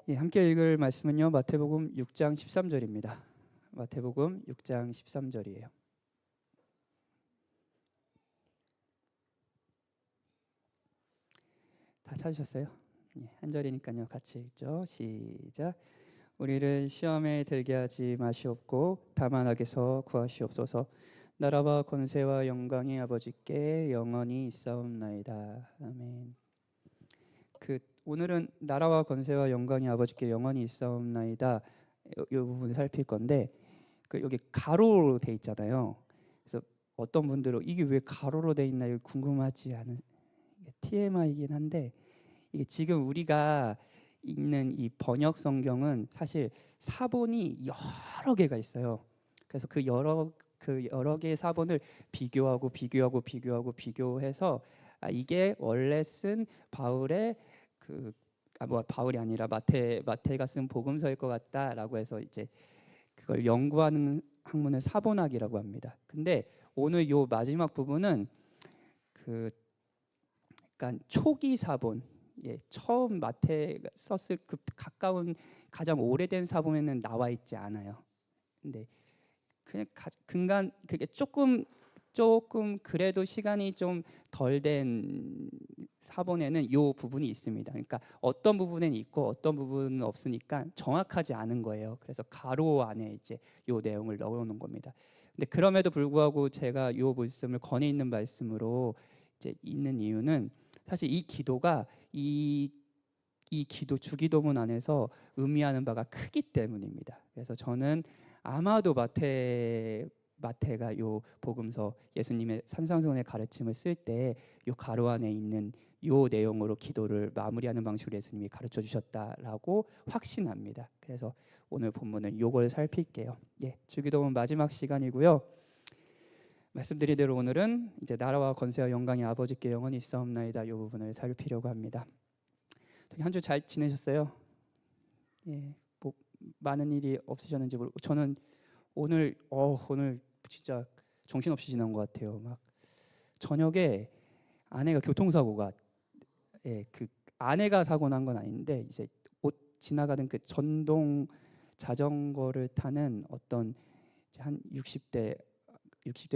예, 함께 읽을 말씀은요. 마태복음 6장 13절입니다. 마태복음 6장 13절이에요. 다 찾으셨어요? 예, 한 절이니까요. 같이 읽죠. 시작. 우리를 시험에 들게 하지 마시옵고 다만 악에서 구하시옵소서. 나라와 권세와 영광이 아버지께 영원히 있사옵나이다. 아멘. 오늘은 나라와 권세와 영광이 아버지께 영원히 있사옵나이다. 이 부분을 살필 건데 여기 가로로 돼 있잖아요. 그래서 어떤 분들은 이게 왜 가로로 돼 있나 궁금하지 않은 TMI이긴 한데 이게 지금 우리가 읽는 이 번역 성경은 사실 사본이 여러 개가 있어요. 그래서 그 여러 개의 사본을 비교해서 이게 원래 쓴 바울의 바울이 아니라 마태가 쓴 복음서일 것 같다라고 해서 이제 그걸 연구하는 학문을 사본학이라고 합니다. 근데 오늘 요 마지막 부분은 약간 초기 사본, 처음 마태가 썼을 그 가까운 가장 오래된 사본에는 나와 있지 않아요. 근데 그냥 근간 그게 조금 그래도 시간이 좀 덜 된 사본에는 요 부분이 있습니다. 그러니까 어떤 부분은 있고 어떤 부분은 없으니까 정확하지 않은 거예요. 그래서 가로 안에 이제 요 내용을 넣어놓은 겁니다. 근데 그럼에도 불구하고 제가 요 말씀을 권해 있는 말씀으로 이제 있는 이유는 사실 이 기도가 이 기도 주기도문 안에서 의미하는 바가 크기 때문입니다. 그래서 저는 아마도 마태가 요 복음서 예수님의 산상수훈의 가르침을 쓸 때 요 가로 안에 있는 요 내용으로 기도를 마무리하는 방식으로 예수님이 가르쳐 주셨다라고 확신합니다. 그래서 오늘 본문은 요걸 살필게요. 주기도문 마지막 시간이고요. 말씀드린 대로 오늘은 이제 나라와 권세와 영광이 아버지께 영원히 있사옵나이다 요 부분을 살피려고 합니다. 한 주 잘 지내셨어요? 뭐 많은 일이 없으셨는지 모르고 저는 오늘 진짜 정신없이 지난 것 같아요. 막 저녁에 아내가 교통사고가 그 아내가 사고 난 건 아닌데 이제 지나가던 그 전동 자전거를 타는 어떤 한 60대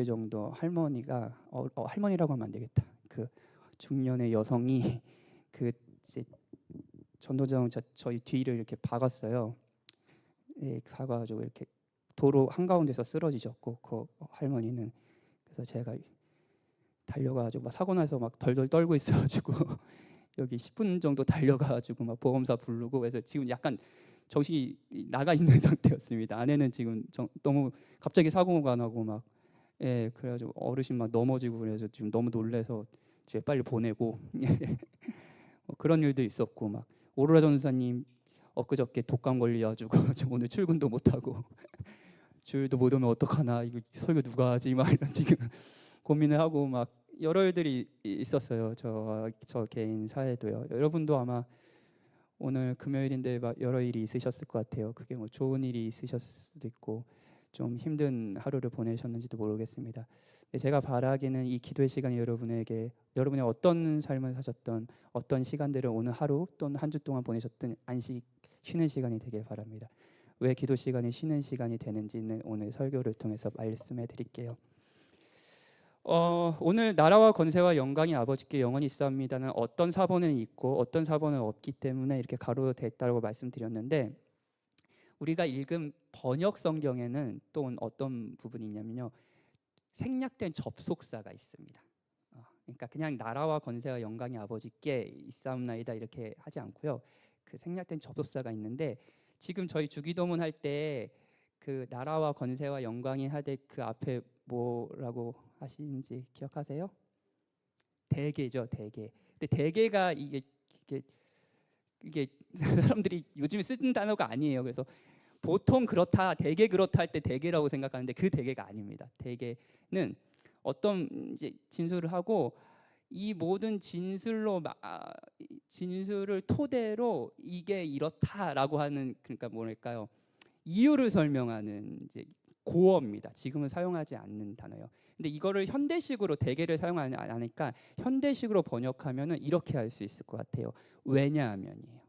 정도 할머니가 할머니라고 하면 안 되겠다. 그 중년의 여성이 그 이제 전도자동차 저희 뒤를 이렇게 박았어요. 박아가지고 이렇게 도로 한가운데서 쓰러지셨고 그 할머니는 그래서 제가 달려가지고 막 사고 나서 막 덜덜 떨고 있어가지고 여기 10분 정도 달려가가지고 막 보험사 부르고 그래서 지금 약간 정신이 나가 있는 상태였습니다. 아내는 지금 너무 갑자기 사고가 나고 막 그래가지고 어르신 막 넘어지고 그래서 지금 너무 놀래서 집에 빨리 보내고 뭐 그런 일도 있었고 막 오로라 전사님 엊그저께 독감 걸려가지고 오늘 출근도 못하고 주일도 못 오면 어떡하나 이거 설교 누가 하지 막 이런 지금 고민을 하고 막 여러 일들이 있었어요. 저 개인 사회도요. 여러분도 아마 오늘 금요일인데 막 여러 일이 있으셨을 것 같아요. 그게 뭐 좋은 일이 있으셨을 수도 있고 좀 힘든 하루를 보내셨는지도 모르겠습니다. 제가 바라기는 이 기도의 시간이 여러분의 어떤 삶을 사셨던 어떤 시간들을 오늘 하루 또는 한 주 동안 보내셨던 안식 쉬는 시간이 되길 바랍니다. 왜 기도 시간이 쉬는 시간이 되는지는 오늘 설교를 통해서 말씀해 드릴게요. 오늘 나라와 권세와 영광이 아버지께 영원히 있사옵니다는 어떤 사본은 있고 어떤 사본은 없기 때문에 이렇게 가로로 됐다고 말씀드렸는데 우리가 읽은 번역 성경에는 또 어떤 부분이 있냐면요. 생략된 접속사가 있습니다. 그러니까 그냥 나라와 권세와 영광이 아버지께 있사옵나이다 이렇게 하지 않고요. 그 생략된 접속사가 있는데 지금 저희 주기도문 할 때 그 나라와 권세와 영광이 하되 그 앞에 뭐라고 하시는지 기억하세요? 대개죠, 대개. 근데 대개가 이게 사람들이 요즘에 쓰는 단어가 아니에요. 그래서 보통 그렇다, 대개 그렇다 할 때 대개라고 생각하는데 그 대개가 아닙니다. 대개는 어떤 이제 진술을 하고 이 모든 진술을 토대로 이게 이렇다라고 하는 그러니까 뭐랄까요? 이유를 설명하는 이제 고어입니다. 지금은 사용하지 않는 단어예요. 근데 이거를 현대식으로 대개를 사용하지 않으니까 현대식으로 번역하면은 이렇게 할 수 있을 것 같아요. 왜냐하면이에요.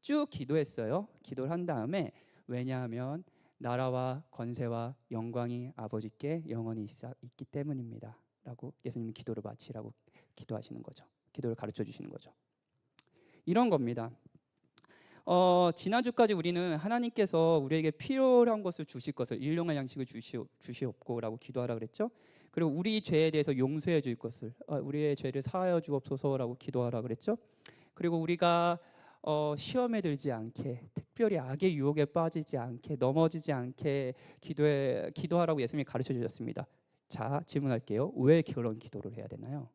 쭉 기도했어요. 기도를 한 다음에 왜냐하면 나라와 권세와 영광이 아버지께 영원히 있기 때문입니다. 라고 예수님이 기도를 마치라고 기도하시는 거죠. 기도를 가르쳐 주시는 거죠. 이런 겁니다. 지난주까지 우리는 하나님께서 우리에게 필요한 것을 주실 것을 일용할 양식을 주시옵고라고 기도하라 그랬죠. 그리고 우리 죄에 대해서 용서해 줄 것을 우리의 죄를 사하여 주옵소서라고 기도하라 그랬죠. 그리고 우리가 시험에 들지 않게, 특별히 악의 유혹에 빠지지 않게, 넘어지지 않게 기도하라고 예수님이 가르쳐 주셨습니다. 자, 질문할게요. 왜 그런 기도를 해야 되나요?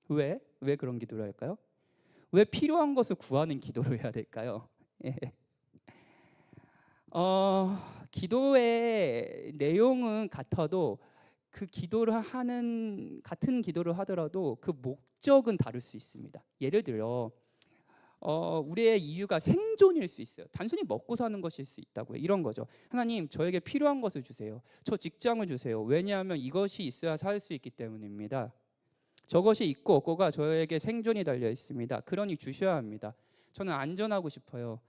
왜 그런 기도를 할까요? 왜 필요한 것을 구하는 기도를 해야 될까요? 예. 기도의 내용은 같아도 그 기도를 하는 같은 기도를 하더라도 그 목적은 다를 수 있습니다. 예를 들어 우리의 이유가 생존일 수 있어요. 단순히 먹고 사는 것일 수 있다고요. 이런 거죠. 하나님, 저에게 필요한 것을 주세요. 저 직장을 주세요. 왜냐하면 이것이 있어야 살 수 있기 때문입니다. 저것이 있고 없고가 저에게 생존이 달려 있습니다. 그러니 주셔야 합니다. 저는 안전하고 싶어요.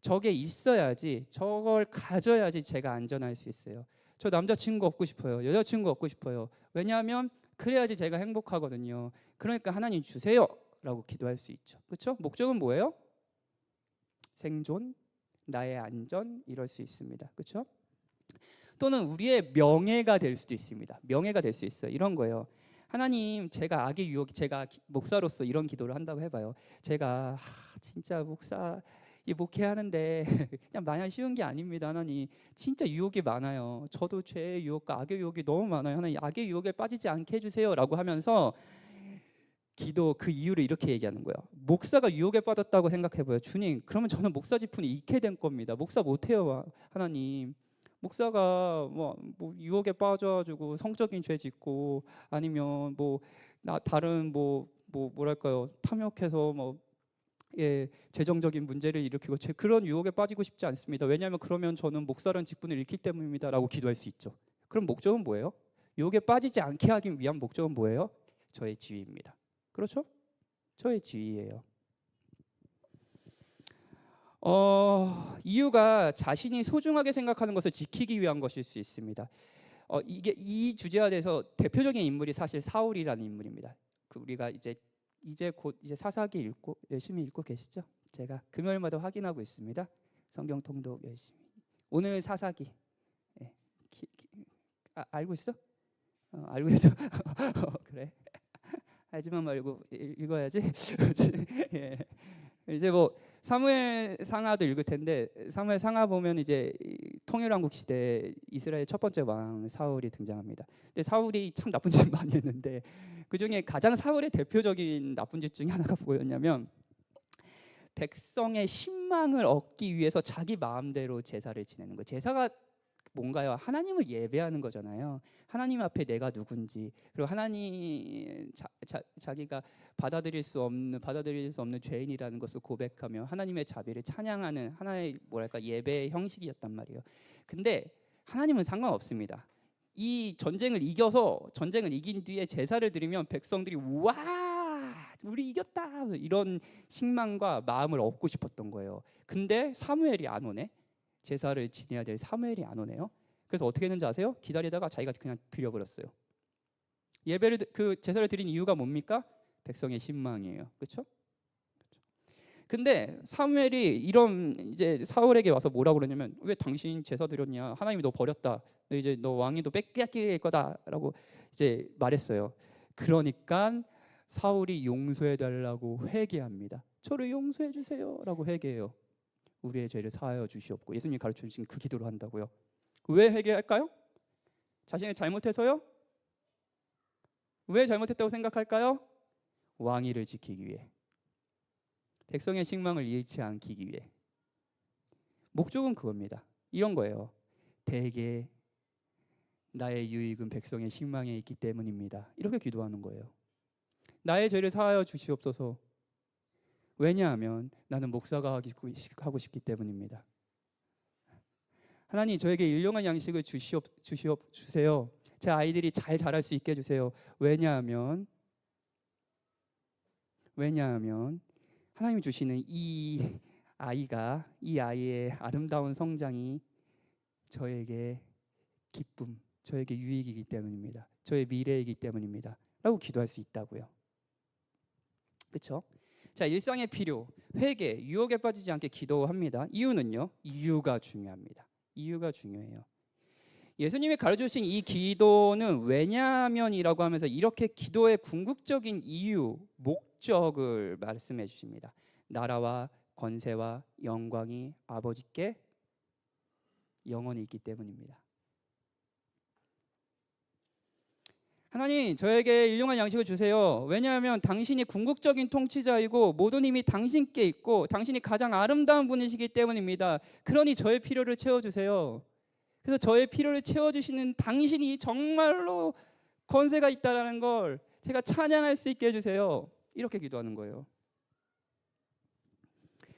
저게 있어야지, 저걸 가져야지 제가 안전할 수 있어요. 저 남자친구 얻고 싶어요. 여자친구 얻고 싶어요. 왜냐하면 그래야지 제가 행복하거든요. 그러니까 하나님 주세요 라고 기도할 수 있죠. 그렇죠? 목적은 뭐예요? 생존, 나의 안전, 이럴 수 있습니다. 그렇죠? 또는 우리의 명예가 될 수도 있습니다. 명예가 될 수 있어요. 이런 거예요. 하나님, 제가 악의 유혹, 제가 목사로서 이런 기도를 한다고 해봐요. 제가 진짜 이 목회하는데 그냥 마냥 쉬운 게 아닙니다. 하나님, 진짜 유혹이 많아요. 저도 죄의 유혹과 악의 유혹이 너무 많아요. 하나님, 악의 유혹에 빠지지 않게 해주세요라고 하면서 기도 그 이유를 이렇게 얘기하는 거예요. 목사가 유혹에 빠졌다고 생각해봐요. 주님, 그러면 저는 목사 직분이 잃게 된 겁니다. 목사 못해요, 하나님. 목사가 뭐 유혹에 빠져가지고 성적인 죄 짓고 아니면 다른 뭐랄까요, 탐욕해서 재정적인 문제를 일으키고 그런 유혹에 빠지고 싶지 않습니다. 왜냐하면 그러면 저는 목사라는 직분을 잃기 때문입니다라고 기도할 수 있죠. 그럼 목적은 뭐예요? 유혹에 빠지지 않게 하기 위한 목적은 뭐예요? 저의 지위입니다. 그렇죠? 저의 지위예요. 이유가 자신이 소중하게 생각하는 것을 지키기 위한 것일 수 있습니다. 이 주제에 대해서 대표적인 인물이 사실 사울이라는 인물입니다. 우리가 이제 곧 사사기 읽고 열심히 읽고 계시죠? 제가 금요일마다 확인하고 있습니다. 성경 통독 열심히. 오늘 사사기. 예. 알고 있어? 알고 있어. 그래. 알지만 말고 읽어야지. 예. 이제 사무엘 상하도 읽을 텐데 사무엘 상하 보면 이제 통일왕국 시대 이스라엘 첫 번째 왕 사울이 등장합니다. 근데 사울이 참 나쁜 짓 많이 했는데 그 중에 가장 사울의 대표적인 나쁜 짓 중에 하나가 뭐였냐면 백성의 신망을 얻기 위해서 자기 마음대로 제사를 지내는 거예요. 제사가 뭔가요? 하나님을 예배하는 거잖아요. 하나님 앞에 내가 누군지, 그리고 하나님 자기가 받아들일 수 없는 죄인이라는 것을 고백하며 하나님의 자비를 찬양하는 하나의 예배의 형식이었단 말이에요. 근데 하나님은 상관없습니다. 이 전쟁을 이긴 뒤에 제사를 드리면 백성들이 와, 우리 이겼다, 이런 신망과 마음을 얻고 싶었던 거예요. 근데 사무엘이 안 오네. 제사를 지내야 될 사무엘이 안 오네요. 그래서 어떻게 했는지 아세요? 기다리다가 자기가 그냥 드려버렸어요. 제사를 드린 이유가 뭡니까? 백성의 신망이에요. 그렇죠? 근데 사무엘이 이제 사울에게 와서 뭐라고 그러냐면, 왜 당신 제사 드렸냐? 하나님이 너 버렸다. 너 왕위도 뺏길 거다라고 이제 말했어요. 그러니까 사울이 용서해 달라고 회개합니다. 저를 용서해 주세요라고 회개해요. 우리의 죄를 사하여 주시옵고, 예수님이 가르쳐 주신 그 기도를 한다고요. 왜 회개할까요? 자신이 잘못해서요? 왜 잘못했다고 생각할까요? 왕위를 지키기 위해, 백성의 식망을 잃지 않기 위해. 목적은 그겁니다. 이런 거예요. 대개 나의 유익은 백성의 식망에 있기 때문입니다. 이렇게 기도하는 거예요. 나의 죄를 사하여 주시옵소서. 왜냐하면 나는 목사가 하고 싶기 때문입니다. 하나님, 저에게 일용할 양식을 주세요. 제 아이들이 잘 자랄 수 있게 해주세요. 왜냐하면 하나님이 주시는 이 아이의 아름다운 성장이 저에게 기쁨, 저에게 유익이기 때문입니다. 저의 미래이기 때문입니다. 라고 기도할 수 있다고요. 그렇죠? 자, 일상의 필요, 회개, 유혹에 빠지지 않게 기도합니다. 이유는요? 이유가 중요합니다. 이유가 중요해요. 예수님이 가르쳐주신 이 기도는 왜냐면이라고 하면서 이렇게 기도의 궁극적인 이유, 목적을 말씀해 주십니다. 나라와 권세와 영광이 아버지께 영원히 있기 때문입니다. 하나님, 저에게 일용할 양식을 주세요. 왜냐하면 당신이 궁극적인 통치자이고 모든 힘이 당신께 있고 당신이 가장 아름다운 분이시기 때문입니다. 그러니 저의 필요를 채워주세요. 그래서 저의 필요를 채워주시는 당신이 정말로 권세가 있다는 걸 제가 찬양할 수 있게 해주세요. 이렇게 기도하는 거예요.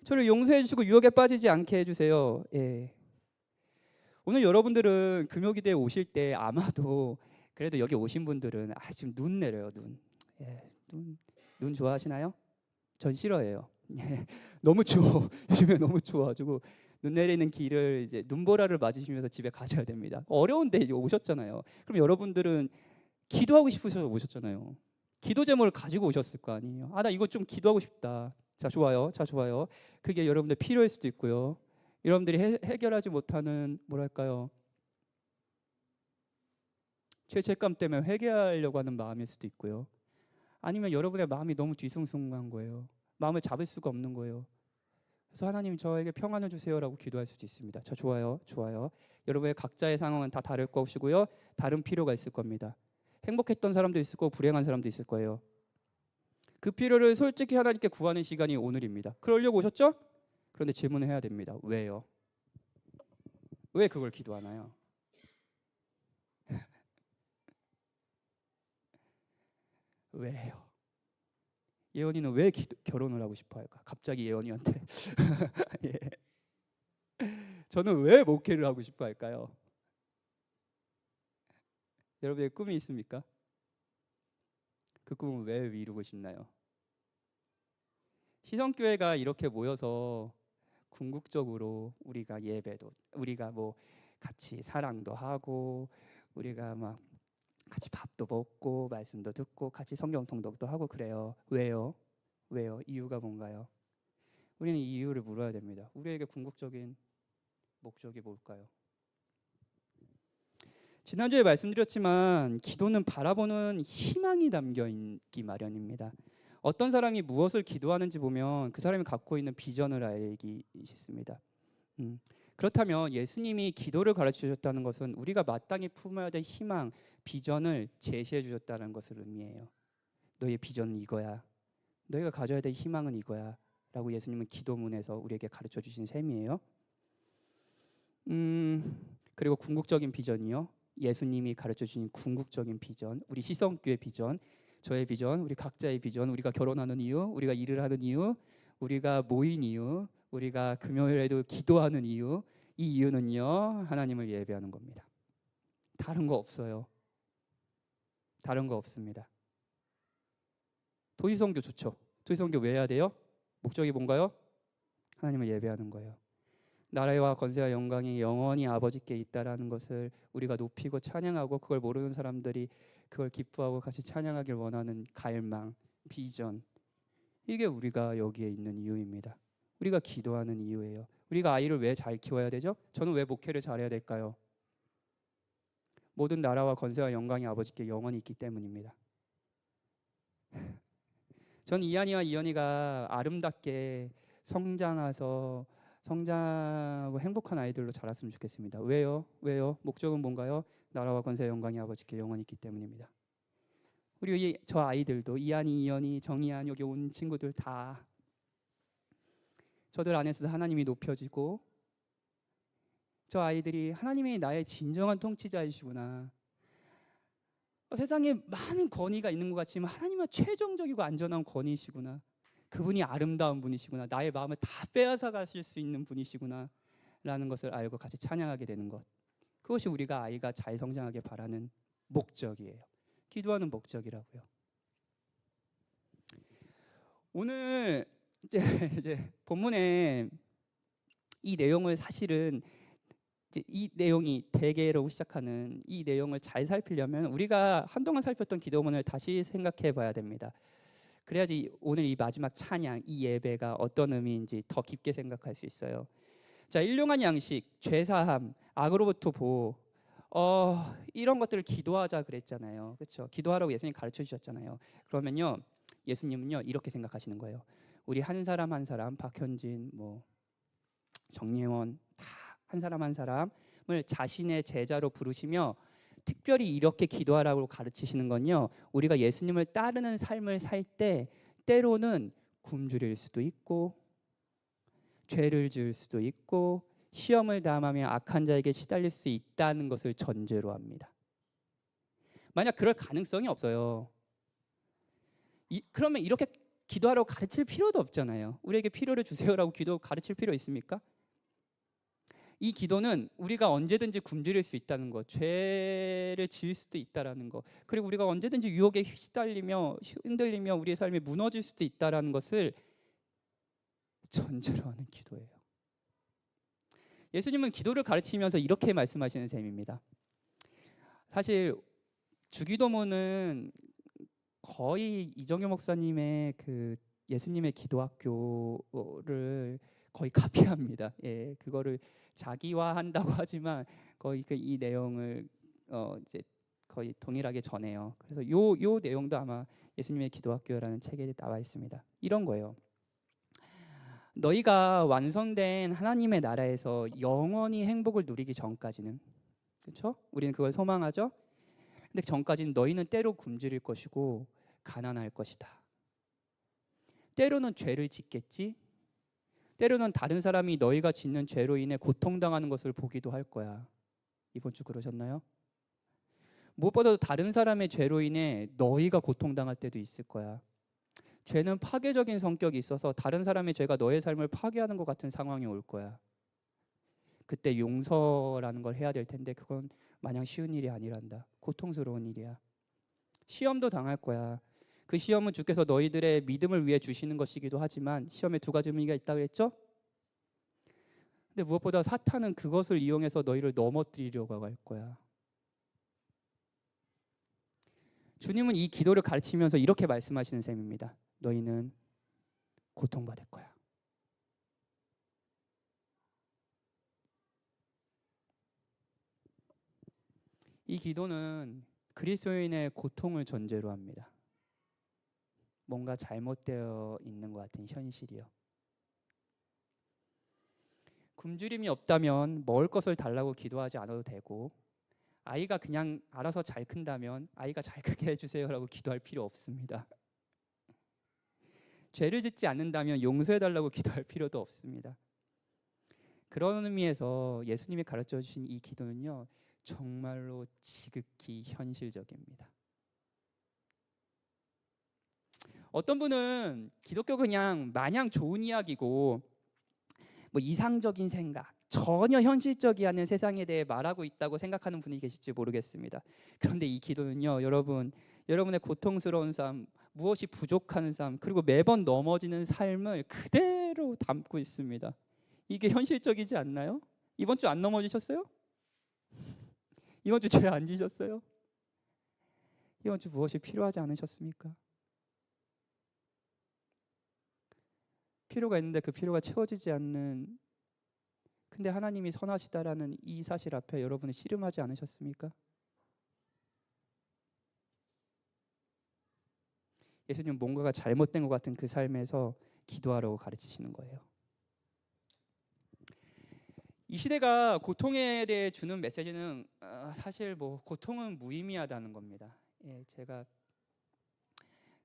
저를 용서해 주시고 유혹에 빠지지 않게 해주세요. 예. 오늘 여러분들은 금요기대에 오실 때 아마도 그래도 여기 오신 분들은 지금 눈 내려요. 눈. 예, 눈 좋아하시나요? 전 싫어해요. 예, 너무 추워. 요즘에 너무 추워가지고 눈 내리는 길을 이제 눈보라를 맞으시면서 집에 가셔야 됩니다. 어려운데 이제 오셨잖아요. 그럼 여러분들은 기도하고 싶으셔서 오셨잖아요. 기도 제목을 가지고 오셨을 거 아니에요. 나 이거 좀 기도하고 싶다. 자, 좋아요. 자, 좋아요. 그게 여러분들 필요할 수도 있고요. 여러분들이 해결하지 못하는 뭐랄까요? 죄책감 때문에 회개하려고 하는 마음일 수도 있고요. 아니면 여러분의 마음이 너무 뒤숭숭한 거예요. 마음을 잡을 수가 없는 거예요. 그래서 하나님 저에게 평안을 주세요라고 기도할 수도 있습니다. 자, 좋아요. 좋아요. 여러분의 각자의 상황은 다 다를 것이고요. 다른 필요가 있을 겁니다. 행복했던 사람도 있을 거고 불행한 사람도 있을 거예요. 그 필요를 솔직히 하나님께 구하는 시간이 오늘입니다. 그러려고 오셨죠? 그런데 질문을 해야 됩니다. 왜요? 왜 그걸 기도하나요? 왜요? 예언이는 왜 결혼을 하고 싶어 할까? 갑자기 예언이한테 예. 저는 왜 목회를 하고 싶어 할까요? 여러분의 꿈이 있습니까? 그 꿈은 왜 이루고 싶나요? 시성교회가 이렇게 모여서 궁극적으로 우리가 예배도 우리가 뭐 같이 사랑도 하고 우리가 막 같이 밥도 먹고 말씀도 듣고 같이 성경 통독도 하고 그래요. 왜요? 왜요? 이유가 뭔가요? 우리는 이 이유를 물어야 됩니다. 우리에게 궁극적인 목적이 뭘까요? 지난주에 말씀드렸지만 기도는 바라보는 희망이 담겨 있기 마련입니다. 어떤 사람이 무엇을 기도하는지 보면 그 사람이 갖고 있는 비전을 알기 쉽습니다. 그렇다면 예수님이 기도를 가르쳐 주셨다는 것은 우리가 마땅히 품어야 될 희망, 비전을 제시해 주셨다는 것을 의미해요. 너의 비전은 이거야. 너희가 가져야 될 희망은 이거야. 라고 예수님은 기도문에서 우리에게 가르쳐 주신 셈이에요. 그리고 궁극적인 비전이요. 예수님이 가르쳐 주신 궁극적인 비전, 우리 시성교회 비전, 저의 비전, 우리 각자의 비전, 우리가 결혼하는 이유, 우리가 일을 하는 이유, 우리가 모인 이유, 우리가 금요일에도 기도하는 이유, 이 이유는요, 하나님을 예배하는 겁니다. 다른 거 없어요. 다른 거 없습니다. 도시선교 좋죠. 도시선교 왜 해야 돼요? 목적이 뭔가요? 하나님을 예배하는 거예요. 나라와 권세와 영광이 영원히 아버지께 있다라는 것을 우리가 높이고 찬양하고 그걸 모르는 사람들이 그걸 기뻐하고 같이 찬양하길 원하는 갈망, 비전, 이게 우리가 여기에 있는 이유입니다. 우리가 기도하는 이유예요. 우리가 아이를 왜 잘 키워야 되죠? 저는 왜 목회를 잘해야 될까요? 모든 나라와 권세와 영광이 아버지께 영원히 있기 때문입니다. 전 이한이와 이현이가 아름답게 성장하고 행복한 아이들로 자랐으면 좋겠습니다. 왜요? 왜요? 목적은 뭔가요? 나라와 권세 영광이 아버지께 영원히 있기 때문입니다. 우리 저 아이들도 이한이, 이현이, 정이한 여기 온 친구들 다 저들 안에서 하나님이 높여지고 저 아이들이 하나님이 나의 진정한 통치자이시구나. 세상에 많은 권위가 있는 것 같지만 하나님은 최종적이고 안전한 권위이시구나. 그분이 아름다운 분이시구나. 나의 마음을 다 빼앗아 가실 수 있는 분이시구나 라는 것을 알고 같이 찬양하게 되는 것. 그것이 우리가 아이가 잘 성장하게 바라는 목적이에요. 기도하는 목적이라고요. 오늘 이제, 이제 본문에 이 내용을 사실은 이제 이 내용이 대개로 시작하는 이 내용을 잘 살피려면 우리가 한동안 살폈던 기도문을 다시 생각해 봐야 됩니다. 그래야지 오늘 이 마지막 찬양, 이 예배가 어떤 의미인지 더 깊게 생각할 수 있어요. 자, 일용한 양식, 죄사함, 악으로부터 보호, 이런 것들을 기도하자 그랬잖아요. 그렇죠? 기도하라고 예수님 가르쳐 주셨잖아요. 그러면요, 예수님은요 이렇게 생각하시는 거예요. 우리 한 사람 한 사람, 박현진, 뭐 정예원 다 한 사람 한 사람을 자신의 제자로 부르시며 특별히 이렇게 기도하라고 가르치시는 건요. 우리가 예수님을 따르는 삶을 살 때 때로는 굶주릴 수도 있고 죄를 지을 수도 있고 시험을 당하며 악한 자에게 시달릴 수 있다는 것을 전제로 합니다. 만약 그럴 가능성이 없어요. 그러면 이렇게 기도하라고 가르칠 필요도 없잖아요. 우리에게 필요를 주세요라고 기도 가르칠 필요 있습니까? 이 기도는 우리가 언제든지 굶주릴 수 있다는 것, 죄를 지을 수도 있다라는 것, 그리고 우리가 언제든지 유혹에 시달리며 흔들리며 우리의 삶이 무너질 수도 있다라는 것을 전제로 하는 기도예요. 예수님은 기도를 가르치면서 이렇게 말씀하시는 셈입니다. 사실 주기도문은 거의 이정효 목사님의 그 예수님의 기도학교를 거의 카피합니다. 예, 그거를 자기화한다고 하지만 거의 이 내용을 이제 거의 동일하게 전해요. 그래서 요 내용도 아마 예수님의 기도학교라는 책에 나와 있습니다. 이런 거예요. 너희가 완성된 하나님의 나라에서 영원히 행복을 누리기 전까지는, 그렇죠? 우리는 그걸 소망하죠. 근데 전까지는 너희는 때로 굶주릴 것이고 가난할 것이다. 때로는 죄를 짓겠지. 때로는 다른 사람이 너희가 짓는 죄로 인해 고통당하는 것을 보기도 할 거야. 이번 주 그러셨나요? 무엇보다도 다른 사람의 죄로 인해 너희가 고통당할 때도 있을 거야. 죄는 파괴적인 성격이 있어서 다른 사람의 죄가 너의 삶을 파괴하는 것 같은 상황이 올 거야. 그때 용서라는 걸 해야 될 텐데 그건 마냥 쉬운 일이 아니란다. 고통스러운 일이야. 시험도 당할 거야. 그 시험은 주께서 너희들의 믿음을 위해 주시는 것이기도 하지만 시험에 두 가지 의미가 있다고 그랬죠? 근데 무엇보다 사탄은 그것을 이용해서 너희를 넘어뜨리려고 할 거야. 주님은 이 기도를 가르치면서 이렇게 말씀하시는 셈입니다. 너희는 고통받을 거야. 이 기도는 그리스도인의 고통을 전제로 합니다. 뭔가 잘못되어 있는 것 같은 현실이요. 굶주림이 없다면 먹을 것을 달라고 기도하지 않아도 되고 아이가 그냥 알아서 잘 큰다면 아이가 잘 크게 해주세요라고 기도할 필요 없습니다. 죄를 짓지 않는다면 용서해달라고 기도할 필요도 없습니다. 그런 의미에서 예수님이 가르쳐 주신 이 기도는요 정말로 지극히 현실적입니다. 어떤 분은 기독교 그냥 마냥 좋은 이야기고 뭐 이상적인 생각, 전혀 현실적이 않은 세상에 대해 말하고 있다고 생각하는 분이 계실지 모르겠습니다. 그런데 이 기도는요, 여러분의 고통스러운 삶, 무엇이 부족한 삶, 그리고 매번 넘어지는 삶을 그대로 담고 있습니다. 이게 현실적이지 않나요? 이번 주 안 넘어지셨어요? 이번 주 죄 안 지셨어요? 이번 주 무엇이 필요하지 않으셨습니까? 필요가 있는데 그 필요가 채워지지 않는, 근데 하나님이 선하시다라는 이 사실 앞에 여러분은 씨름하지 않으셨습니까? 예수님 뭔가가 잘못된 것 같은 그 삶에서 기도하라고 가르치시는 거예요. 이 시대가 고통에 대해 주는 메시지는 사실 뭐 고통은 무의미하다는 겁니다. 예, 제가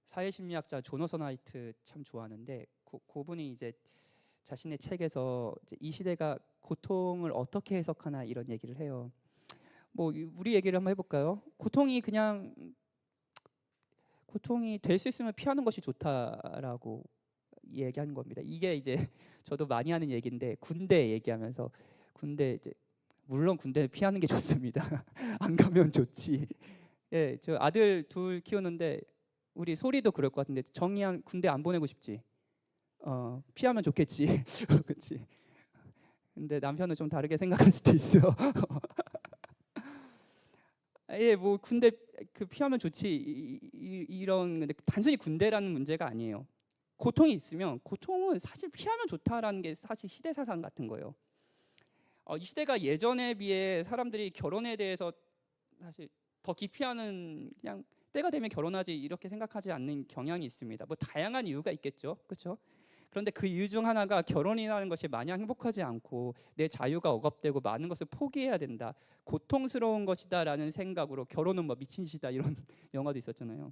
사회심리학자 조너선 하이트 참 좋아하는데 그분이 이제 자신의 책에서 이제 이 시대가 고통을 어떻게 해석하나 이런 얘기를 해요. 뭐 우리 얘기를 한번 해볼까요? 고통이 될 수 있으면 피하는 것이 좋다라고 얘기하는 겁니다. 이게 이제 저도 많이 하는 얘기인데 군대 얘기하면서 군대 이제 물론 군대 피하는 게 좋습니다. 안 가면 좋지. 예, 저 아들 둘 키우는데 우리 소리도 그럴 것 같은데 정의한 군대 안 보내고 싶지? 피하면 좋겠지. 그렇지. 근데 남편은 좀 다르게 생각할 수도 있어. 예, 뭐 군대 그 피하면 좋지. 이런 근데 단순히 군대라는 문제가 아니에요. 고통이 있으면 고통은 사실 피하면 좋다라는 게 사실 시대 사상 같은 거예요. 이 시대가 예전에 비해 사람들이 결혼에 대해서 사실 더 기피하는 그냥 때가 되면 결혼하지 이렇게 생각하지 않는 경향이 있습니다. 뭐 다양한 이유가 있겠죠, 그렇죠? 그런데 그 이유 중 하나가 결혼이라는 것이 마냥 행복하지 않고 내 자유가 억압되고 많은 것을 포기해야 된다, 고통스러운 것이다라는 생각으로 결혼은 뭐 미친 짓이다 이런 영화도 있었잖아요.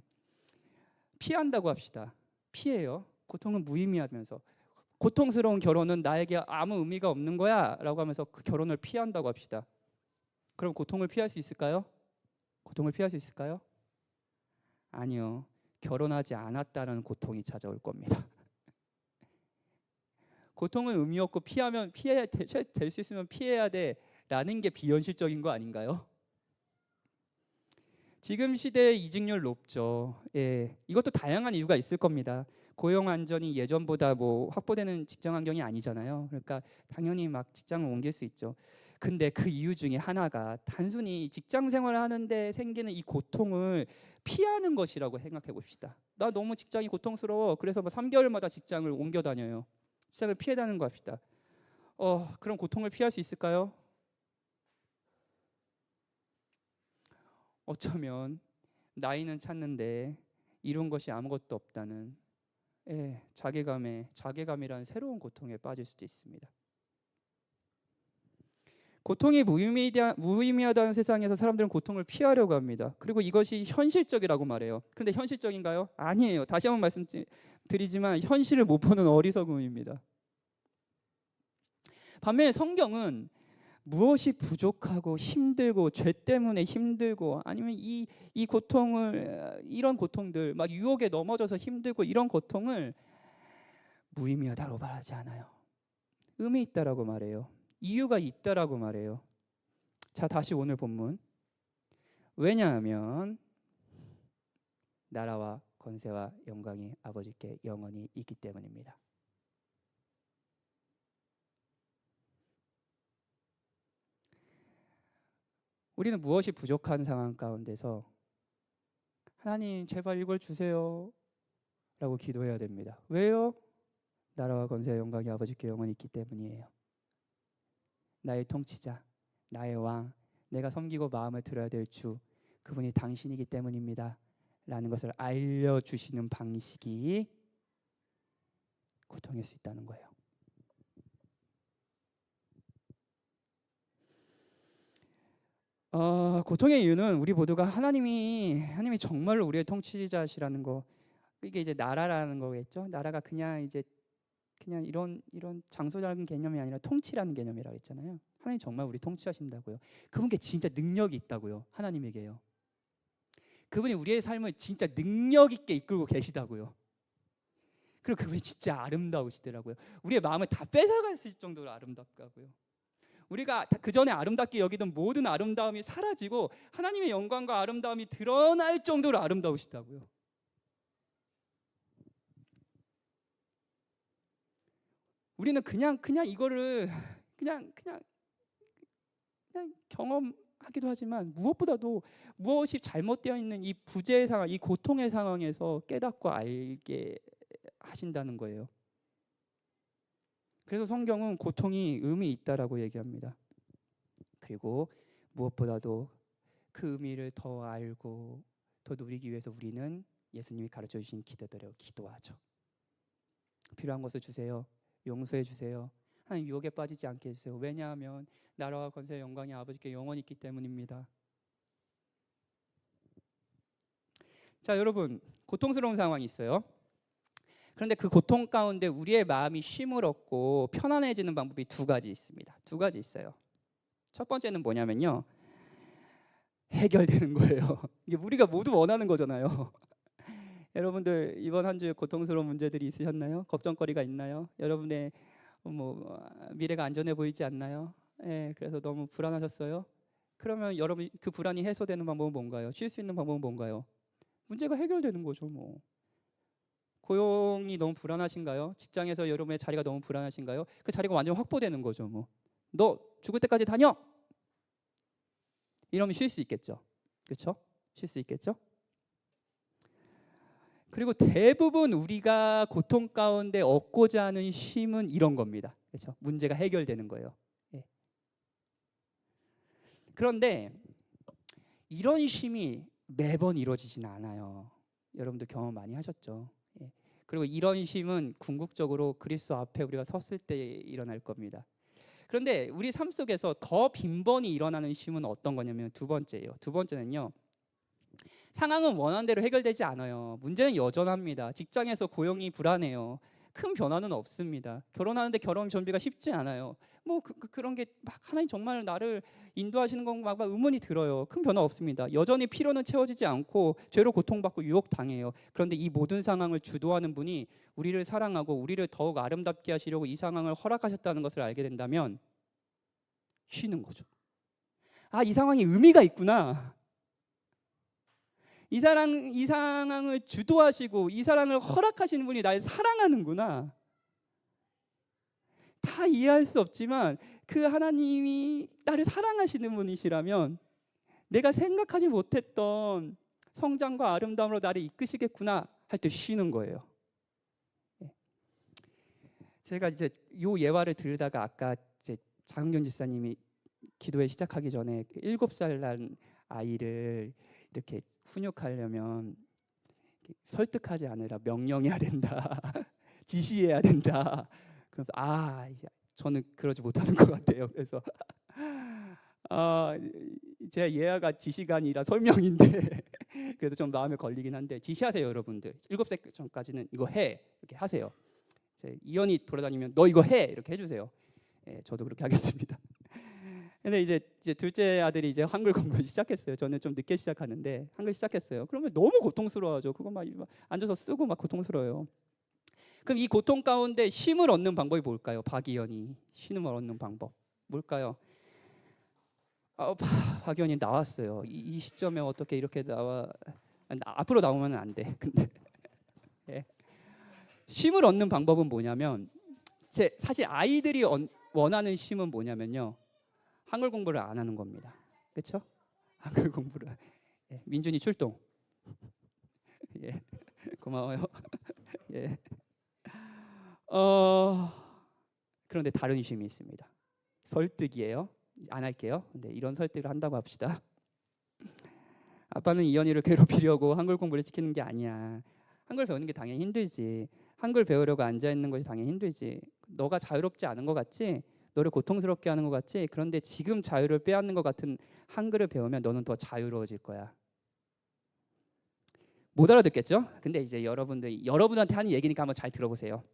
피한다고 합시다. 피해요. 고통은 무의미하면서 고통스러운 결혼은 나에게 아무 의미가 없는 거야라고 하면서 그 결혼을 피한다고 합시다. 그럼 고통을 피할 수 있을까요? 고통을 피할 수 있을까요? 아니요. 결혼하지 않았다는 고통이 찾아올 겁니다. 고통은 의미 없고 피하면 피해야 될 수 있으면 피해야 돼라는 게 비현실적인 거 아닌가요? 지금 시대의 이직률 높죠. 예, 이것도 다양한 이유가 있을 겁니다. 고용 안전이 예전보다 뭐 확보되는 직장 환경이 아니잖아요. 그러니까 당연히 막 직장을 옮길 수 있죠. 근데 그 이유 중에 하나가 단순히 직장 생활을 하는데 생기는 이 고통을 피하는 것이라고 생각해 봅시다. 나 너무 직장이 고통스러워. 그래서 뭐 3개월마다 직장을 옮겨 다녀요. 직장을 피해 다니는 거 합시다. 그럼 고통을 피할 수 있을까요? 어쩌면 나이는 찾는데 이룬 것이 아무것도 없다는 자괴감이라는 새로운 고통에 빠질 수도 있습니다. 고통이 무의미하다는 세상에서 사람들은 고통을 피하려고 합니다. 그리고 이것이 현실적이라고 말해요. 그런데 현실적인가요? 아니에요. 다시 한번 말씀드리지만 현실을 못 보는 어리석음입니다. 반면에 성경은 무엇이 부족하고 힘들고 죄 때문에 힘들고 아니면 이 고통을 이런 고통들 막 유혹에 넘어져서 힘들고 이런 고통을 무의미하다고 말하지 않아요. 의미 있다라고 말해요. 이유가 있다라고 말해요. 자, 다시 오늘 본문. 왜냐하면 나라와 권세와 영광이 아버지께 영원히 있기 때문입니다. 우리는 무엇이 부족한 상황 가운데서 하나님 제발 이걸 주세요 라고 기도해야 됩니다. 왜요? 나라와 권세와 영광이 아버지께 영원히 있기 때문이에요. 나의 통치자, 나의 왕, 내가 섬기고 마음을 들어야 될 주, 그분이 당신이기 때문입니다 라는 것을 알려주시는 방식이 고통일 수 있다는 거예요. 고통의 이유는 우리 모두가 하나님이 정말로 우리의 통치자시라는 거, 이게 이제 나라라는 거겠죠. 나라가 그냥 이런 장소적인 개념이 아니라 통치라는 개념이라고 했잖아요. 하나님 정말 우리 통치하신다고요. 그분께 진짜 능력이 있다고요. 하나님에게요. 그분이 우리의 삶을 진짜 능력 있게 이끌고 계시다고요. 그리고 그분이 진짜 아름다우시더라고요. 우리의 마음을 다 뺏어갈 수 있을 정도로 아름답다고요. 우리가 그 전에 아름답게 여기던 모든 아름다움이 사라지고 하나님의 영광과 아름다움이 드러날 정도로 아름다우시다고요. 우리는 그냥 이거를 그냥 경험하기도 하지만 무엇보다도 무엇이 잘못되어 있는 이 부재의 상황, 이 고통의 상황에서 깨닫고 알게 하신다는 거예요. 그래서 성경은 고통이 의미 있다라고 얘기합니다. 그리고 무엇보다도 그 의미를 더 알고 더 누리기 위해서 우리는 예수님이 가르쳐 주신 기도대로 기도하죠. 필요한 것을 주세요. 용서해 주세요. 하나님 유혹에 빠지지 않게 해주세요. 왜냐하면 나라와 권세와 영광이 아버지께 영원히 있기 때문입니다. 자, 여러분, 고통스러운 상황이 있어요. 그런데 그 고통 가운데 우리의 마음이 쉼을 얻고 편안해지는 방법이 두 가지 있습니다. 두 가지 있어요. 첫 번째는 뭐냐면요, 해결되는 거예요. 이게 우리가 모두 원하는 거잖아요. 여러분들 이번 한 주에 고통스러운 문제들이 있으셨나요? 걱정거리가 있나요? 여러분의 미래가 안전해 보이지 않나요? 그래서 너무 불안하셨어요? 그러면 여러분 그 불안이 해소되는 방법은 뭔가요? 쉴 수 있는 방법은 뭔가요? 문제가 해결되는 거죠, 뭐. 고용이 너무 불안하신가요? 직장에서 여러분의 자리가 너무 불안하신가요? 그 자리가 완전 확보되는 거죠. 뭐. 너 죽을 때까지 다녀! 이러면 쉴 수 있겠죠. 그렇죠? 쉴 수 있겠죠? 그리고 대부분 우리가 고통 가운데 얻고자 하는 쉼은 이런 겁니다. 그렇죠? 문제가 해결되는 거예요. 예. 그런데 이런 쉼이 매번 이루어지지는 않아요. 여러분도 경험 많이 하셨죠. 예. 그리고 이런 쉼은 궁극적으로 그리스도 앞에 우리가 섰을 때 일어날 겁니다. 그런데 우리 삶 속에서 더 빈번히 일어나는 쉼은 어떤 거냐면 두 번째예요. 두 번째는요. 상황은 원하는 대로 해결되지 않아요. 문제는 여전합니다. 직장에서 고용이 불안해요. 큰 변화는 없습니다. 결혼하는데 결혼 준비가 쉽지 않아요. 뭐 그런 게 막 하나님 정말 나를 인도하시는 건가 막 의문이 들어요. 큰 변화 없습니다. 여전히 필요는 채워지지 않고 죄로 고통받고 유혹당해요. 그런데 이 모든 상황을 주도하는 분이 우리를 사랑하고 우리를 더욱 아름답게 하시려고 이 상황을 허락하셨다는 것을 알게 된다면 쉬는 거죠. 아, 이 상황이 의미가 있구나. 이 상황을 주도하시고 이 사랑을 허락하시는 분이 날 사랑하는구나. 다 이해할 수 없지만 그 하나님이 나를 사랑하시는 분이시라면 내가 생각하지 못했던 성장과 아름다움으로 나를 이끄시겠구나 할 때 쉬는 거예요. 제가 이제 요 예화를 들다가 아까 이제 장은경 지사님이 기도회 시작하기 전에 7살 난 아이를 이렇게 훈육하려면 설득하지 않으라 명령해야 된다. 지시해야 된다. 그래서 저는 그러지 못하는 것 같아요. 그래서 제 예화가 지시가 아니라 설명인데 그래서 좀 마음에 걸리긴 한데 지시하세요, 여러분들. 7살 전까지는 이거 해 이렇게 하세요. 이현이 돌아다니면 너 이거 해 이렇게 해주세요. 예, 저도 그렇게 하겠습니다. 근데 이제 둘째 아들이 이제 한글 공부 시작했어요. 저는 좀 늦게 시작하는데 한글 시작했어요. 그러면 너무 고통스러워하죠. 그거 막 앉아서 쓰고 막 고통스러워요. 그럼 이 고통 가운데 쉼을 얻는 방법이 뭘까요? 박이현이 쉼을 얻는 방법 뭘까요? 박이현이 나왔어요. 이 시점에 어떻게 이렇게 나와? 앞으로 나오면 안 돼. 근데 예. 쉼을 얻는 방법은 뭐냐면 사실 아이들이 원하는 쉼은 뭐냐면요. 한글 공부를 안 하는 겁니다. 그렇죠? 한글 공부를. 예, 민준이 출동. 예, 고마워요. 예. 그런데 다른 쉼이 있습니다. 설득이에요. 안 할게요. 근데 이런 설득을 한다고 합시다. 아빠는 이현이를 괴롭히려고 한글 공부를 시키는 게 아니야. 한글 배우는 게 당연히 힘들지. 한글 배우려고 앉아 있는 것이 당연히 힘들지. 너가 자유롭지 않은 것 같지? 너를 고통스럽게 하는 것 같지? 그런데 지금 자유를 빼앗는 것 같은 한글을 배우면 너는 더 자유로워질 거야. 못 알아듣겠죠? 근데 이제 여러분한테 하는 얘기니까 한번 잘 들어보세요.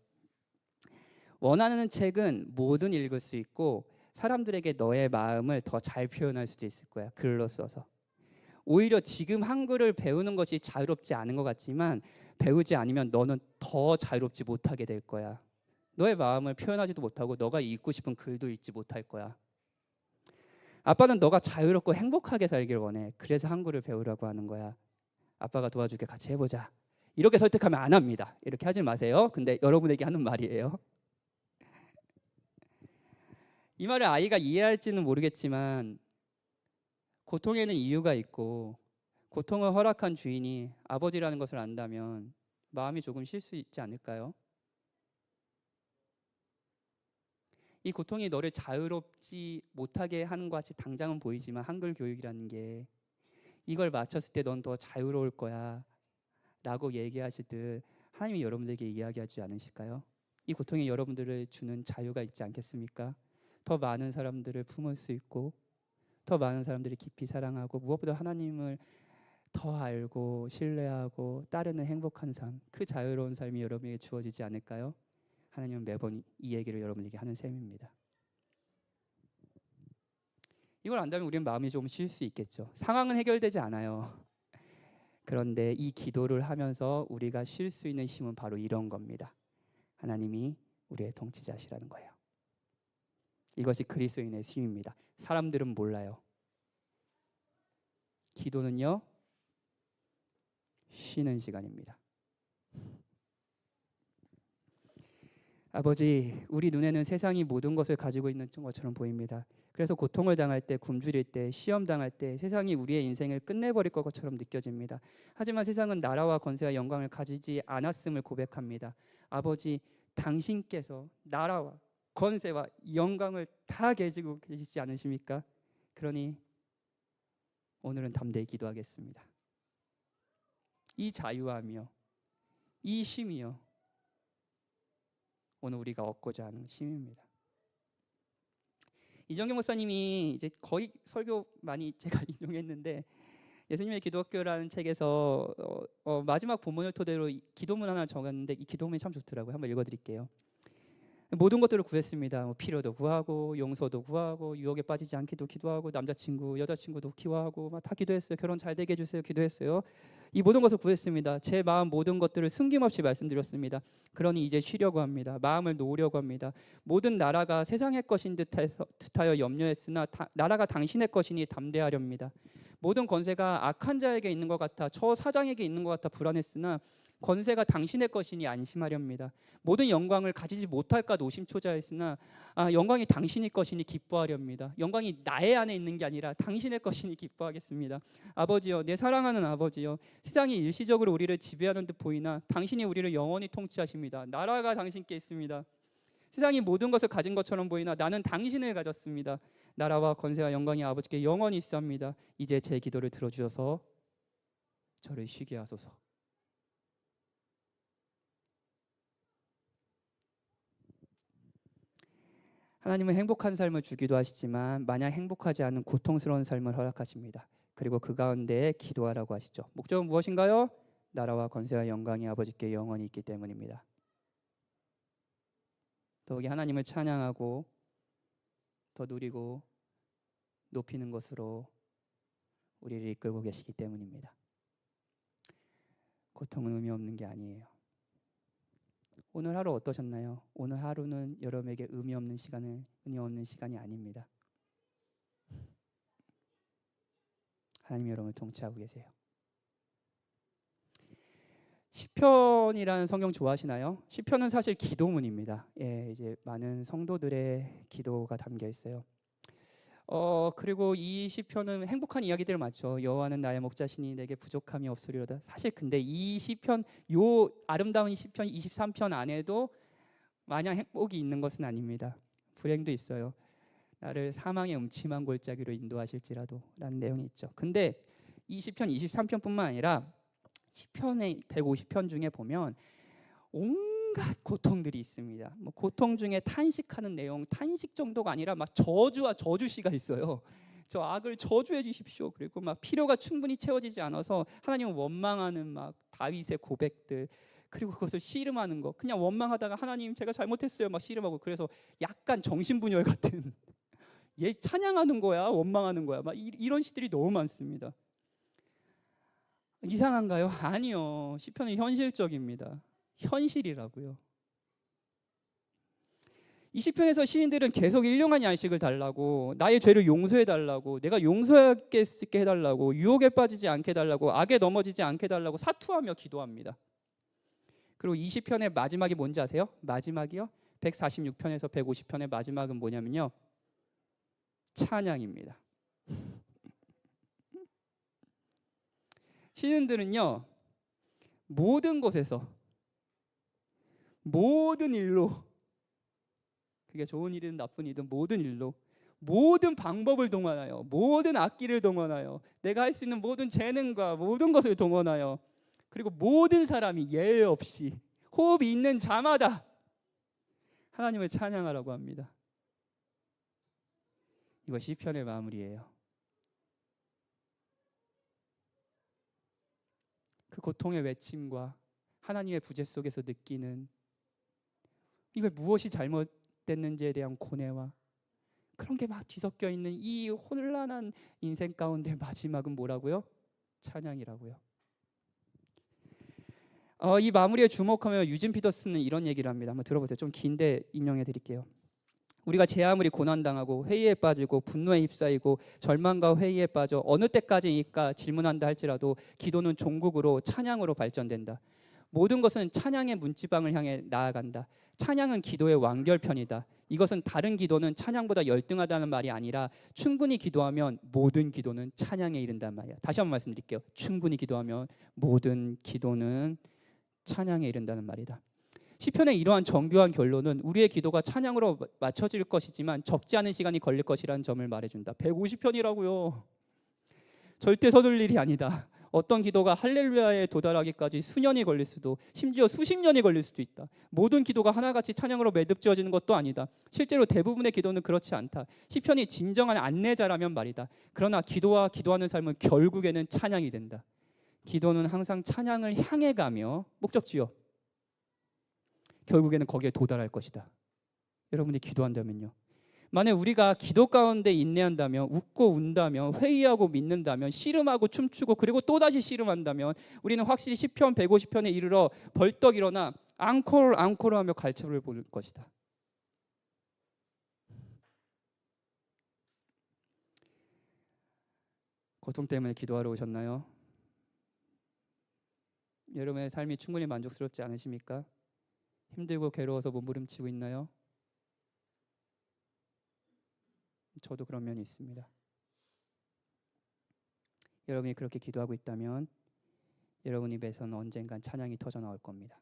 원하는 책은 뭐든 읽을 수 있고 사람들에게 너의 마음을 더 잘 표현할 수도 있을 거야. 글로 써서. 오히려 지금 한글을 배우는 것이 자유롭지 않은 것 같지만 배우지 않으면 너는 더 자유롭지 못하게 될 거야. 너의 마음을 표현하지도 못하고 너가 읽고 싶은 글도 읽지 못할 거야. 아빠는 너가 자유롭고 행복하게 살길 원해. 그래서 한글을 배우라고 하는 거야. 아빠가 도와줄게, 같이 해보자. 이렇게 설득하면 안 합니다. 이렇게 하지 마세요. 근데 여러분에게 하는 말이에요. 이 말을 아이가 이해할지는 모르겠지만 고통에는 이유가 있고 고통을 허락한 주인이 아버지라는 것을 안다면 마음이 조금 쉴 수 있지 않을까요? 이 고통이 너를 자유롭지 못하게 하는 것 같이 당장은 보이지만 한글 교육이라는 게 이걸 마쳤을 때 넌 더 자유로울 거야 라고 얘기하시듯 하나님이 여러분들에게 이야기하지 않으실까요? 이 고통이 여러분들을 주는 자유가 있지 않겠습니까? 더 많은 사람들을 품을 수 있고 더 많은 사람들이 깊이 사랑하고 무엇보다 하나님을 더 알고 신뢰하고 따르는 행복한 삶, 그 자유로운 삶이 여러분에게 주어지지 않을까요? 하나님은 매번 이 얘기를 여러분에게 하는 셈입니다. 이걸 안다면 우리는 마음이 좀 쉴 수 있겠죠. 상황은 해결되지 않아요. 그런데 이 기도를 하면서 우리가 쉴 수 있는 힘은 바로 이런 겁니다. 하나님이 우리의 통치자시라는 거예요. 이것이 그리스도인의 힘입니다. 사람들은 몰라요. 기도는요, 쉬는 시간입니다. 아버지, 우리 눈에는 세상이 모든 것을 가지고 있는 것처럼 보입니다. 그래서 고통을 당할 때, 굶주릴 때, 시험 당할 때 세상이 우리의 인생을 끝내버릴 것처럼 느껴집니다. 하지만 세상은 나라와 권세와 영광을 가지지 않았음을 고백합니다. 아버지, 당신께서 나라와 권세와 영광을 다 가지고 계시지 않으십니까? 그러니 오늘은 담대히 기도하겠습니다. 이 자유함이요, 이 쉼이요, 오늘 우리가 얻고자 하는 쉼입니다. 이정규 목사님이 이제 거의 설교 많이 제가 인용했는데, 예수님의 기독교라는 책에서 마지막 본문을 토대로 기도문 하나 적었는데, 이 기도문이 참 좋더라고요. 한번 읽어드릴게요. 모든 것들을 구했습니다. 필요도 구하고, 용서도 구하고, 유혹에 빠지지 않기도 기도하고, 남자친구, 여자친구도 기도하고, 다 기도했어요. 결혼 잘 되게 해주세요. 기도했어요. 이 모든 것을 구했습니다. 제 마음 모든 것들을 숨김없이 말씀드렸습니다. 그러니 이제 쉬려고 합니다. 마음을 놓으려고 합니다. 모든 나라가 세상의 것인 듯하여 염려했으나 나라가 당신의 것이니 담대하렵니다. 모든 권세가 악한 자에게 있는 것 같아, 저 사장에게 있는 것 같아 불안했으나 권세가 당신의 것이니 안심하렵니다. 모든 영광을 가지지 못할까 노심초사했으나 영광이 당신의 것이니 기뻐하렵니다. 영광이 나의 안에 있는 게 아니라 당신의 것이니 기뻐하겠습니다. 아버지여, 내 사랑하는 아버지여, 세상이 일시적으로 우리를 지배하는 듯 보이나 당신이 우리를 영원히 통치하십니다. 나라가 당신께 있습니다. 세상이 모든 것을 가진 것처럼 보이나 나는 당신을 가졌습니다. 나라와 권세와 영광이 아버지께 영원히 있사옵니다. 이제 제 기도를 들어주셔서 저를 쉬게 하소서. 하나님은 행복한 삶을 주기도 하시지만 마냥 행복하지 않은 고통스러운 삶을 허락하십니다. 그리고 그 가운데 기도하라고 하시죠. 목적은 무엇인가요? 나라와 권세와 영광이 아버지께 영원히 있기 때문입니다. 더욱이 하나님을 찬양하고 더 누리고 높이는 것으로 우리를 이끌고 계시기 때문입니다. 고통은 의미 없는 게 아니에요. 오늘 하루 어떠셨나요? 오늘 하루는 여러분에게 의미 없는 시간이 아닙니다. 하나님이 여러분을 통치하고 계세요. 시편이라는 성경 좋아하시나요? 시편은 사실 기도문입니다. 이제 많은 성도들의 기도가 담겨 있어요. 그리고 이 시편은 행복한 이야기들 많죠. 여호와는 나의 목자시니 내게 부족함이 없으리로다. 사실 근데 이 시편, 요 아름다운 시편 23편 안에도 마냥 행복이 있는 것은 아닙니다. 불행도 있어요. 나를 사망의 음침한 골짜기로 인도하실지라도 라는 내용이 있죠. 근데 이 시편 23편뿐만 아니라 시편의 150편 중에 보면 온갖 고통들이 있습니다. 고통 중에 탄식하는 내용, 탄식 정도가 아니라 막 저주와 저주시가 있어요. 저 악을 저주해 주십시오. 그리고 막 필요가 충분히 채워지지 않아서 하나님을 원망하는 막 다윗의 고백들, 그리고 그것을 씨름하는 거. 그냥 원망하다가 하나님 제가 잘못했어요 막 씨름하고, 그래서 약간 정신분열 같은 얘 찬양하는 거야 원망하는 거야 막 이런 시들이 너무 많습니다. 이상한가요? 아니요. 시편은 현실적입니다. 현실이라고요. 이 시편에서 시인들은 계속 일용한 양식을 달라고, 나의 죄를 용서해 달라고, 내가 용서할 수 있게 해달라고, 유혹에 빠지지 않게 해달라고, 악에 넘어지지 않게 해달라고 사투하며 기도합니다. 그리고 이 시편의 마지막이 뭔지 아세요? 마지막이요? 146편에서 150편의 마지막은 뭐냐면요, 찬양입니다. 시인들은요, 모든 곳에서 모든 일로, 그게 좋은 일이든 나쁜 일이든 모든 일로 모든 방법을 동원하여, 모든 악기를 동원하여, 내가 할 수 있는 모든 재능과 모든 것을 동원하여, 그리고 모든 사람이 예외 없이 호흡이 있는 자마다 하나님을 찬양하라고 합니다. 이거 시편의 마무리예요. 그 고통의 외침과 하나님의 부재 속에서 느끼는, 이걸 무엇이 잘못됐는지에 대한 고뇌와 그런 게 막 뒤섞여 있는 이 혼란한 인생 가운데 마지막은 뭐라고요? 찬양이라고요. 이 마무리에 주목하면 유진 피터슨은 이런 얘기를 합니다. 한번 들어보세요. 좀 긴데 인용해 드릴게요. 우리가 제 아무리 고난당하고 회의에 빠지고 분노에 휩싸이고 절망과 회의에 빠져 어느 때까지일까 질문한다 할지라도 기도는 종국으로 찬양으로 발전된다. 모든 것은 찬양의 문지방을 향해 나아간다. 찬양은 기도의 완결편이다. 이것은 다른 기도는 찬양보다 열등하다는 말이 아니라 충분히 기도하면 모든 기도는 찬양에 이른단 말이야. 다시 한번 말씀드릴게요. 충분히 기도하면 모든 기도는 찬양에 이른다는 말이다. 시편의 이러한 정교한 결론은 우리의 기도가 찬양으로 맞춰질 것이지만 적지 않은 시간이 걸릴 것이라는 점을 말해준다. 150편이라고요. 절대 서둘 일이 아니다. 어떤 기도가 할렐루야에 도달하기까지 수년이 걸릴 수도, 심지어 수십 년이 걸릴 수도 있다. 모든 기도가 하나같이 찬양으로 매듭지어지는 것도 아니다. 실제로 대부분의 기도는 그렇지 않다. 시편이 진정한 안내자라면 말이다. 그러나 기도와 기도하는 삶은 결국에는 찬양이 된다. 기도는 항상 찬양을 향해 가며 목적지요. 결국에는 거기에 도달할 것이다. 여러분이 기도한다면요. 만약 우리가 기도 가운데 인내한다면, 웃고 운다면, 회의하고 믿는다면, 씨름하고 춤추고 그리고 또다시 씨름한다면 우리는 확실히 시편 150편에 이르러 벌떡 일어나 앙코르 하며 갈채를 볼 것이다. 고통 때문에 기도하러 오셨나요? 여러분의 삶이 충분히 만족스럽지 않으십니까? 힘들고 괴로워서 몸부림치고 있나요? 저도 그런 면이 있습니다. 여러분이 그렇게 기도하고 있다면 여러분 입에서는 언젠간 찬양이 터져 나올 겁니다.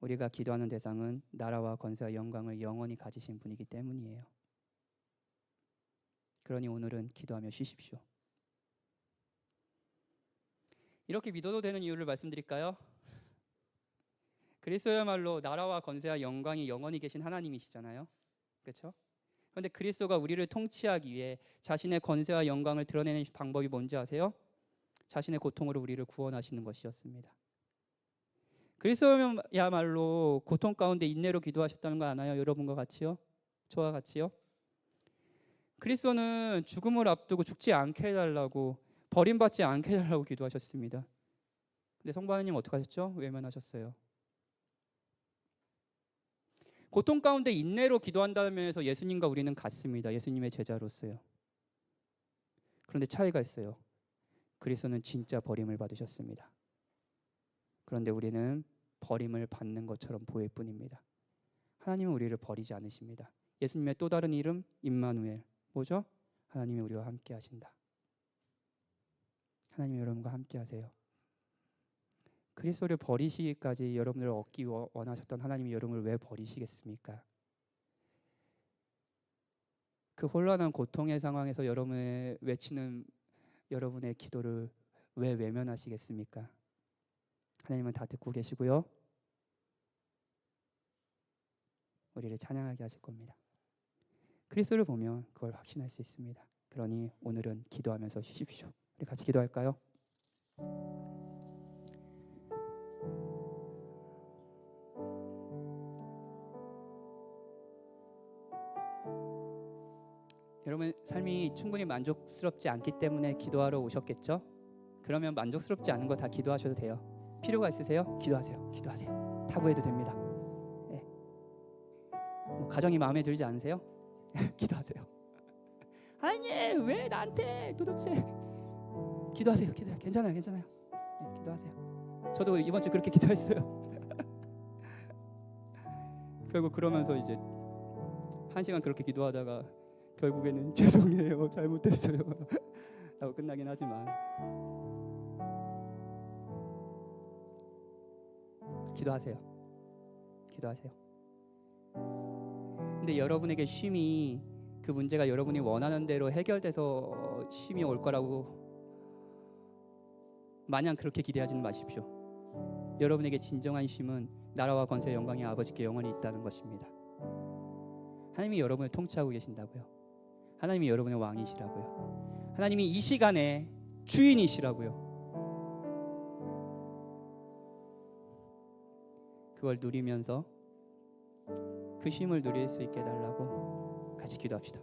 우리가 기도하는 대상은 나라와 권세와 영광을 영원히 가지신 분이기 때문이에요. 그러니 오늘은 기도하며 쉬십시오. 이렇게 믿어도 되는 이유를 말씀드릴까요? 그리스도야말로 나라와 권세와 영광이 영원히 계신 하나님이시잖아요. 그렇죠? 그런데 그리스도가 우리를 통치하기 위해 자신의 권세와 영광을 드러내는 방법이 뭔지 아세요? 자신의 고통으로 우리를 구원하시는 것이었습니다. 그리스도야말로 고통 가운데 인내로 기도하셨다는 거 아나요? 여러분과 같이요? 저와 같이요? 그리스도는 죽음을 앞두고 죽지 않게 해달라고, 버림받지 않게 해달라고 기도하셨습니다. 근데 성부 하나님 어떻게 하셨죠? 외면하셨어요. 고통 가운데 인내로 기도한다는 면에서 예수님과 우리는 같습니다. 예수님의 제자로서요. 그런데 차이가 있어요. 그리스도는 진짜 버림을 받으셨습니다. 그런데 우리는 버림을 받는 것처럼 보일 뿐입니다. 하나님은 우리를 버리지 않으십니다. 예수님의 또 다른 이름 임마누엘, 뭐죠? 하나님이 우리와 함께 하신다. 하나님이 여러분과 함께 하세요. 그리스도를 버리시기까지 여러분을 얻기 원하셨던 하나님이 여러분을 왜 버리시겠습니까? 그 혼란한 고통의 상황에서 여러분의 외치는 여러분의 기도를 왜 외면하시겠습니까? 하나님은 다 듣고 계시고요. 우리를 찬양하게 하실 겁니다. 그리스도를 보면 그걸 확신할 수 있습니다. 그러니 오늘은 기도하면서 쉬십시오. 우리 같이 기도할까요? 여러분 삶이 충분히 만족스럽지 않기 때문에 기도하러 오셨겠죠? 그러면 만족스럽지 않은 거 다 기도하셔도 돼요. 필요가 있으세요? 기도하세요. 기도하세요. 타구해도 됩니다. 네. 뭐 가정이 마음에 들지 않으세요? 기도하세요. 하나님 왜 나한테 도대체? 기도하세요. 기도해요. 괜찮아요. 괜찮아요. 네, 기도하세요. 저도 이번 주 그렇게 기도했어요. 결국 그러면서 이제 1시간 그렇게 기도하다가 결국에는 죄송해요, 잘못했어요 라고 끝나긴 하지만 기도하세요. 기도하세요. 근데 여러분에게 쉼이, 그 문제가 여러분이 원하는 대로 해결돼서 쉼이 올 거라고 마냥 그렇게 기대하지는 마십시오. 여러분에게 진정한 쉼은 나라와 권세 영광이 아버지께 영원히 있다는 것입니다. 하나님이 여러분을 통치하고 계신다고요. 하나님이 여러분의 왕이시라고요. 하나님이 이 시간에 주인이시라고요. 그걸 누리면서 그 쉼을 누릴 수 있게 해달라고 같이 기도합시다.